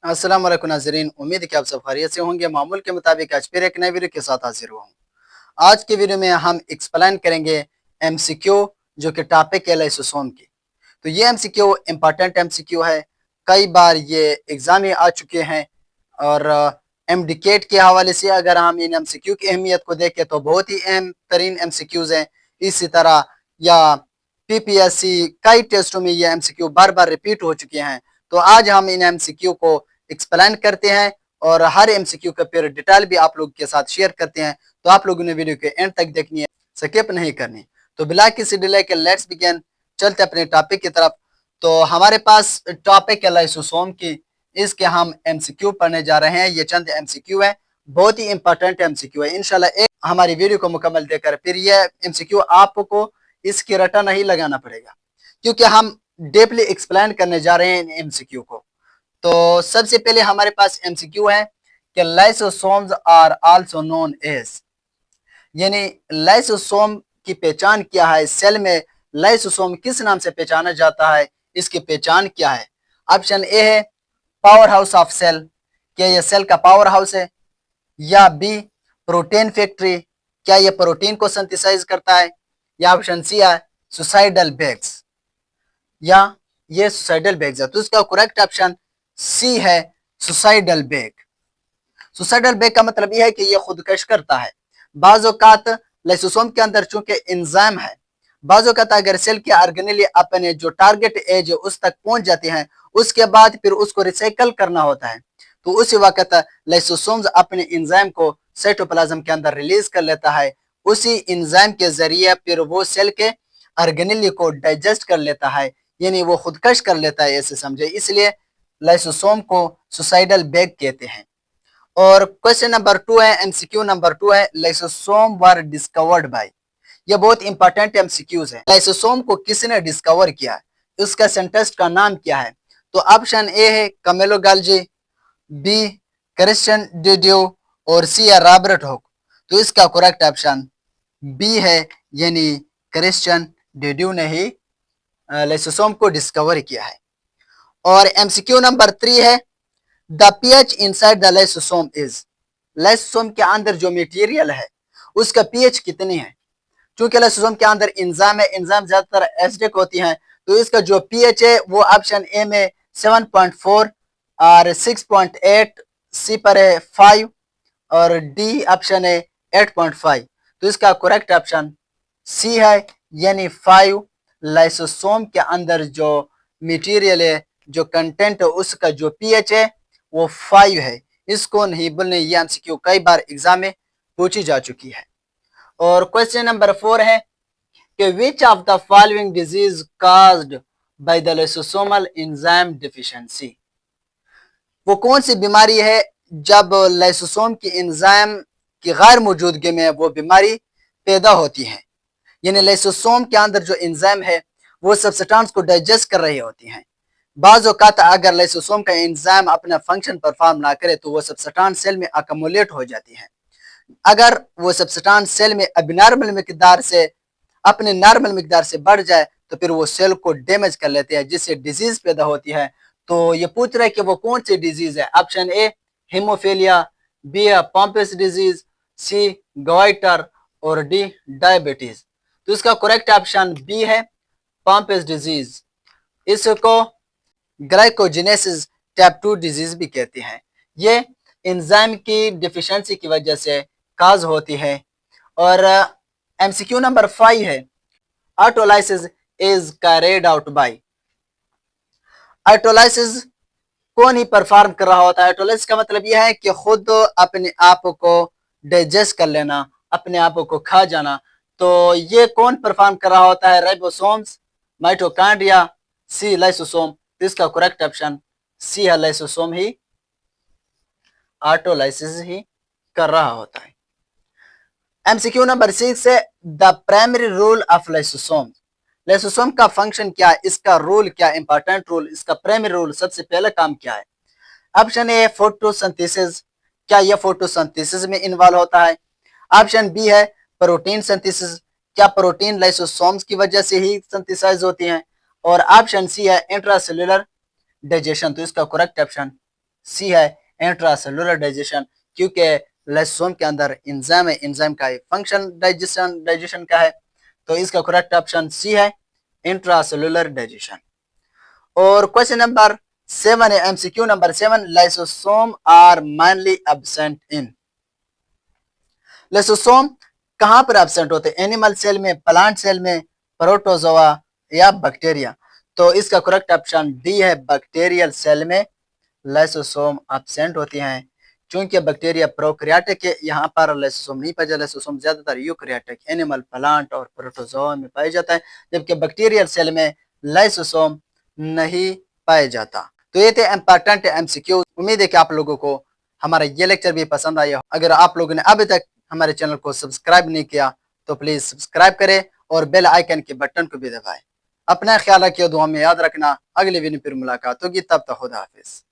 अस्सलाम वालेकुम नाज़रीन, उम्मीद है कि आप सब खैरियत से होंगे। मामूल के मुताबिक आज फिर एक नए वीडियो के साथ हाजिर हुआ हूँ। आज के वीडियो में हम एक्सप्लेन करेंगे एमसीक्यू जो कि टॉपिक है लाइसोसोम की। तो ये एमसीक्यू इम्पॉर्टेंट एमसीक्यू है, कई बार ये एग्जाम में आ चुके हैं और एमडीकेट के हवाले से अगर हम इन एमसीक्यू की अहमियत को देखें तो बहुत ही अहम तरीन एमसीक्यूज हैं। इसी तरह या पीपीएससी कई टेस्टों में ये एमसीक्यू बार बार रिपीट हो चुके हैं। तो आज हम इन एमसीक्यू को एक्सप्लेन करते हैं और हर एमसीक्यू का फिर डिटेल भी आप लोग के साथ शेयर करते हैं। तो आप लोगों ने वीडियो के एंड तक देखनी है, स्किप नहीं करनी। तो बिला किसी डिले के लेट्स बिगिन, चलते अपने टॉपिक की तरफ। तो हमारे पास टॉपिक है लाइसोसोम की, इसके हम एमसीक्यू पढ़ने जा रहे हैं। ये चंद एमसीक्यू है, बहुत ही इंपॉर्टेंट एमसीक्यू है। इंशाल्लाह एक हमारी वीडियो को मुकम्मल देकर फिर ये एमसीक्यू आपको इसकी रटा नहीं लगाना पड़ेगा, क्योंकि हम डीपली एक्सप्लेन करने जा रहे हैं एमसीक्यू को। तो सबसे पहले हमारे पास एमसीक्यू है कि lysosomes are also known as, यानी लाइसोसोम की पहचान क्या है, सेल में लाइसोसोम किस नाम से पहचाना जाता है, इसकी पहचान क्या है। ऑप्शन ए है पावर हाउस ऑफ सेल, क्या यह सेल का पावर हाउस है। या बी प्रोटीन फैक्ट्री, क्या यह प्रोटीन को सिंथेसाइज करता है। या ऑप्शन सी है सुसाइडल बैग्स, या ये सुसाइडल बैग्स है। तो इसका करेक्ट ऑप्शन सी है सुसाइडल बैग। सुसाइडल बैग का मतलब यह है कि यह खुदकश करता है। बाज़ औक़ात लाइसोसोम के अंदर चूंकि एंजाइम है, बाज़ औक़ात अगर सेल के ऑर्गेनेल अपने जो टारगेट एज है उस तक पहुंच जाते हैं, उसके बाद फिर उसको रिसाइकल करना होता है। तो उसी वक्त लाइसोसोम्स अपने एंजाइम को साइटोप्लाज्म के अंदर रिलीज कर लेता है। उसी एंजाइम के जरिए फिर वो सेल के ऑर्गेनेल को डाइजेस्ट कर लेता है, यानी वो खुदकश कर लेता है, ऐसे समझे। इसलिए लाइसोसोम को सुसाइडल बैग कहते हैं। और क्वेश्चन नंबर 2 है, एमसीक्यू नंबर 2 है, लाइसोसोम वर डिस्कवर्ड बाय। ये बहुत इंपॉर्टेंट एमसीक्यूज है। लाइसोसोम को किसने डिस्कवर किया, उसका साइंटिस्ट का नाम क्या है। तो ऑप्शन ए है कैमिलो गाल्जी, बी क्रिश्चियन डेडियो और सी है रॉबर्ट हुक। तो इसका करेक्ट ऑप्शन बी है, यानी क्रिश्चियन डेडियो ने ही लाइसोसोम को डिस्कवर किया है। और एमसीक्यू नंबर 3 है the pH inside the lysosome is. Lysosome के अंदर जो मटेरियल है उसका पीएच कितनी है। चूंकि लाइसोसोम के अंदर एंजाइम है, एंजाइम ज्यादातर एसिडिक होती हैं, तो इसका जो पीएच है वो ऑप्शन ए में 7.4 और 6.8, सी पर है 5 और डी ऑप्शन है 8.5। तो इसका करेक्ट ऑप्शन सी है, यानी 5। लाइसोसोम के अंदर जो मटेरियल है, जो कंटेंट है, उसका जो पीएच है वो 5 है। इसको नहीं बोलने, ये एमसीक्यू कई बार एग्जाम में पूछी जा चुकी है। और क्वेश्चन नंबर 4 है कि which of the following disease caused by the lysosomal enzyme deficiency. वो कौन सी बीमारी है जब लाइसोसोम की एंजाइम की गैर मौजूदगी में वो बीमारी पैदा होती है। यानी लाइसोसोम के अंदर जो एंजाइम है वो सब्सटेंस को डाइजेस्ट कर रही होती हैं। बाज़ औक़ात अगर लाइसोसोम का एंजाइम अपना फंक्शन परफॉर्म ना करे तो वो सब्सटेंस सेल में अकमुलेट हो जाती है। अगर वो सब्सटेंस सेल में अबनॉर्मल मिकदार से अपने नॉर्मल मिकदार से बढ़ जाए तो फिर वो सेल को डैमेज कर लेते हैं, जिससे डिजीज पैदा होती है। तो ये पूछ रहा है कि वो कौन सी डिजीज है। Option A haemophilia, B Pompe's disease, C goitre और डी डायबिटीज। तो इसका करेक्ट ऑप्शन बी है पॉम्पिस डिजीज। इसको ग्लाइकोजेनेसिस टाइप 2 डिजीज भी कहते हैं। ये एंजाइम की डिफिशियंसी की वजह से काज होती है। और एमसीक्यू नंबर 5 है autolysis is carried out by. Autolysis कौन ही परफॉर्म कर रहा होता है। ऑटोलाइसिस का मतलब यह है कि खुद अपने आप को डाइजेस्ट कर लेना, अपने आप को खा जाना। तो ये कौन परफॉर्म कर रहा होता है, राइबोसोम्स, माइटोकॉन्ड्रिया, सी लाइसोसोम। इसका करेक्ट ऑप्शन सी है, लाइसोसोम ही ऑटोलाइसिस ही कर रहा होता है। एमसीक्यू नंबर 6 है the primary role of lysosome. Lysosome का फंक्शन क्या है, इसका रोल क्या, इंपॉर्टेंट रोल, इसका प्राइमरी रोल, सबसे पहला काम क्या है। ऑप्शन ए फोटोसिंथेसिस, क्या यह फोटोसिंथेसिस में इन्वॉल्व होता है। ऑप्शन बी है प्रोटीन सिंथेसिस, क्या प्रोटीन लाइसोसोम्स की वजह से ही सिंथेसाइज होती हैं। और ऑप्शन सी है इंट्रासेल्युलर डाइजेशन। तो इसका करेक्ट ऑप्शन सी है इंट्रासेलुलर डाइजेशन, क्योंकि लाइसोसोम के अंदर एंजाइम है, एंजाइम का फंक्शन डाइजेशन का है। तो इसका करेक्ट ऑप्शन सी है इंट्रासेलुलर डाइजेशन। और क्वेश्चन नंबर 7 है, MCQ number 7, lysosome are mainly absent in. Lysosome कहां पर एब्सेंट होते हैं? एनिमल सेल में, प्लांट सेल में, प्रोटोजोआ या बैक्टीरिया? तो इसका करेक्ट ऑप्शन डी है, बैक्टीरियल सेल में लाइसोसोम एब्सेंट होती हैं। चूंकि बैक्टीरिया प्रोकैरियोटिक है, यहाँ पर लाइसोसोम नहीं पाया जाता। लाइसोसोम ज्यादातर यूकैरियोटिक, एनिमल, प्लांट और प्रोटोजोआ में पाया जाता है, जबकि बैक्टीरियल सेल में लाइसोसोम नहीं पाया जाता। तो ये थे इंपॉर्टेंट एमसीक्यू। उम्मीद है कि आप लोगों को हमारा ये लेक्चर भी पसंद आया। अगर आप लोगों ने अभी तक हमारे चैनल को सब्सक्राइब नहीं किया तो प्लीज सब्सक्राइब करें और बेल आइकन के बटन को भी दबाएं। अपना ख्याल रखिए, दुआ में याद रखना। अगले वीडियो फिर मुलाकात होगी, तब तक खुदा हाफिज।